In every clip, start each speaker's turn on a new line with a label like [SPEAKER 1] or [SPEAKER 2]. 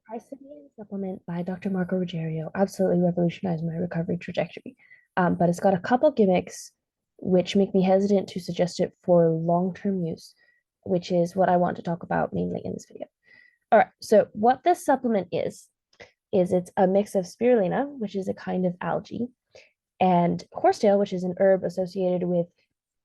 [SPEAKER 1] Praesidium supplement by Dr. Marco Ruggiero absolutely revolutionized my recovery trajectory. But it's got a couple gimmicks which make me hesitant to suggest it for long-term use, which is what I want to talk about mainly in this video. All right, so what this supplement is it's a mix of spirulina, which is a kind of algae, and horsetail, which is an herb associated with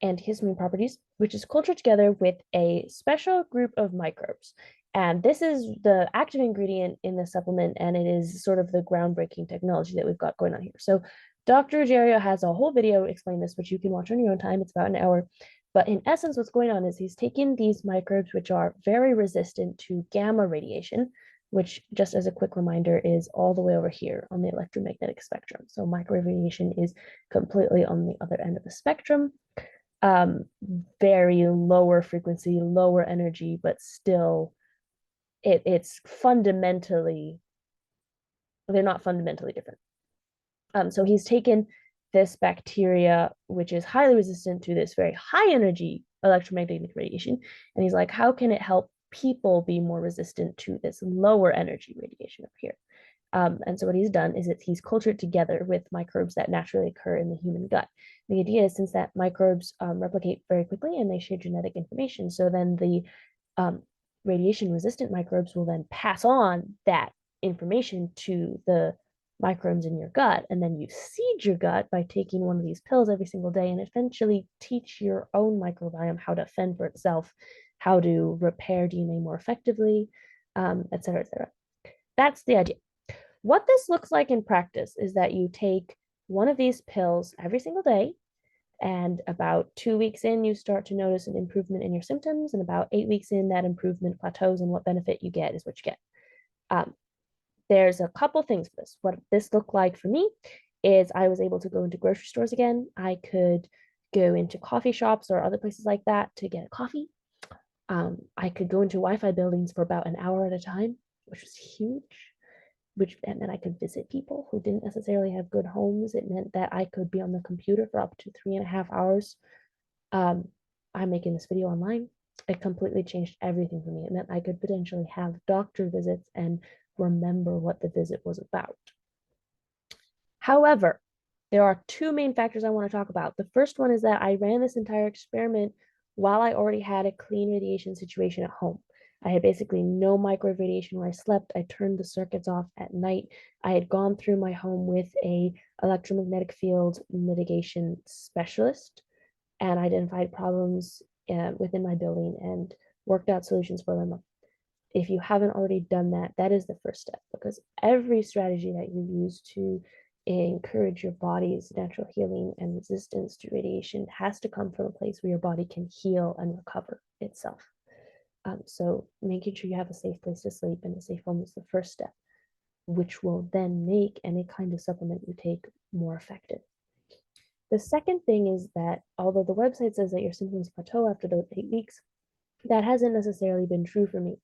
[SPEAKER 1] antihistamine properties, which is cultured together with a special group of microbes. And this is the active ingredient in the supplement, and it is sort of the groundbreaking technology that we've got going on here. So, Dr. Ruggiero has a whole video explaining this, which you can watch on your own time. It's about an hour. But in essence, what's going on is he's taken these microbes, which are very resistant to gamma radiation, which, just as a quick reminder, is all the way over here on the electromagnetic spectrum. So, microwave radiation is completely on the other end of the spectrum, um, very lower frequency, lower energy, but still it's fundamentally, they're not fundamentally different. So he's taken this bacteria, which is highly resistant to this very high energy electromagnetic radiation, and he's like, how can it help people be more resistant to this lower energy radiation up here? And so what he's done is that he's cultured together with microbes that naturally occur in the human gut. The idea is, since that microbes replicate very quickly and they share genetic information, so then the radiation resistant microbes will then pass on that information to the microbes in your gut, and then you seed your gut by taking one of these pills every single day and eventually teach your own microbiome how to fend for itself, how to repair DNA more effectively, et cetera, et cetera. That's the idea. What this looks like in practice is that you take one of these pills every single day, and about 2 weeks in, you start to notice an improvement in your symptoms, and about 8 weeks in, that improvement plateaus, and what benefit you get is what you get. There's a couple things for this. What this looked like for me is I was able to go into grocery stores again. I could go into coffee shops or other places like that to get a coffee. I could go into Wi-Fi buildings for about an hour at a time, which was huge. Which meant I could visit people who didn't necessarily have good homes. It meant that I could be on the computer for up to 3.5 hours. I'm making this video online. It completely changed everything for me. It meant I could potentially have doctor visits and remember what the visit was about. However, there are two main factors I want to talk about. The first one is that I ran this entire experiment while I already had a clean radiation situation at home. I had basically no microwave radiation where I slept. I turned the circuits off at night. I had gone through my home with a electromagnetic field mitigation specialist and identified problems within my building and worked out solutions for them. If you haven't already done that, that is the first step, because every strategy that you use to encourage your body's natural healing and resistance to radiation has to come from a place where your body can heal and recover itself. So making sure you have a safe place to sleep and a safe home is the first step, which will then make any kind of supplement you take more effective. The second thing is that although the website says that your symptoms plateau after those 8 weeks, that hasn't necessarily been true for me.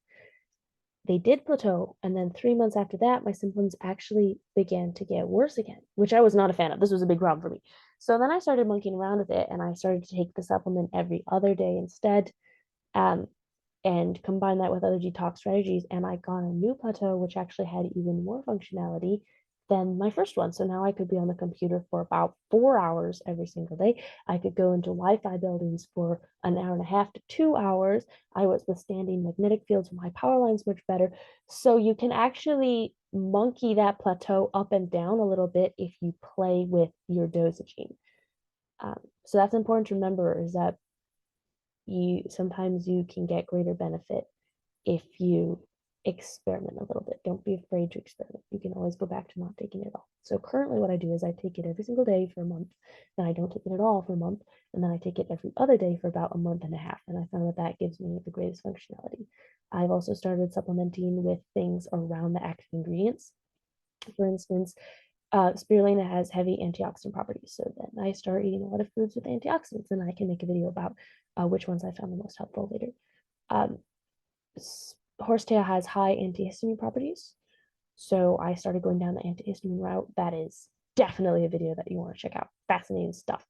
[SPEAKER 1] They did plateau, and then 3 months after that, my symptoms actually began to get worse again, which I was not a fan of. This was a big problem for me. So then I started monkeying around with it, and I started to take the supplement every other day instead. And combine that with other detox strategies, and I got a new plateau which actually had even more functionality than my first one. So now I could be on the computer for about 4 hours every single day. I could go into Wi-Fi buildings for an hour and a half to 2 hours. I was withstanding magnetic fields from high power lines much better. So you can actually monkey that plateau up and down a little bit if you play with your dosaging. So that's important to remember, is that sometimes you can get greater benefit if you experiment a little bit. Don't be afraid to experiment. You can always go back to not taking it at all. So currently what I do is I take it every single day for a month, then I don't take it at all for a month, and then I take it every other day for about a month and a half, and I found that that gives me the greatest functionality. I've also started supplementing with things around the active ingredients. For instance, spirulina has heavy antioxidant properties. So then I start eating a lot of foods with antioxidants, and I can make a video about which ones I found the most helpful later. Horsetail has high antihistamine properties. So I started going down the antihistamine route. That is definitely a video that you want to check out. Fascinating stuff.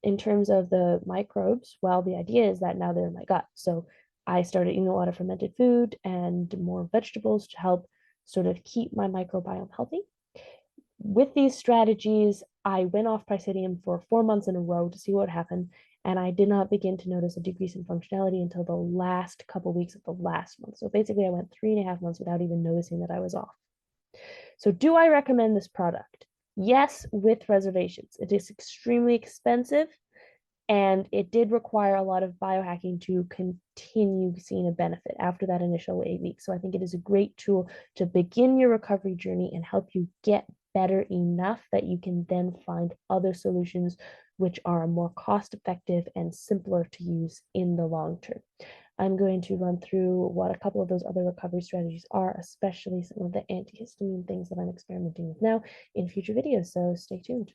[SPEAKER 1] In terms of the microbes, well, the idea is that now they're in my gut. So I started eating a lot of fermented food and more vegetables to help sort of keep my microbiome healthy. With these strategies, I went off Praesidium for 4 months in a row to see what happened, and I did not begin to notice a decrease in functionality until the last couple of weeks of the last month. So basically, I went 3.5 months without even noticing that I was off. So, do I recommend this product? Yes, with reservations. It is extremely expensive, and it did require a lot of biohacking to continue seeing a benefit after that initial 8 weeks. So I think it is a great tool to begin your recovery journey and help you get better enough that you can then find other solutions which are more cost effective and simpler to use in the long term. I'm going to run through what a couple of those other recovery strategies are, especially some of the antihistamine things that I'm experimenting with now in future videos. So stay tuned.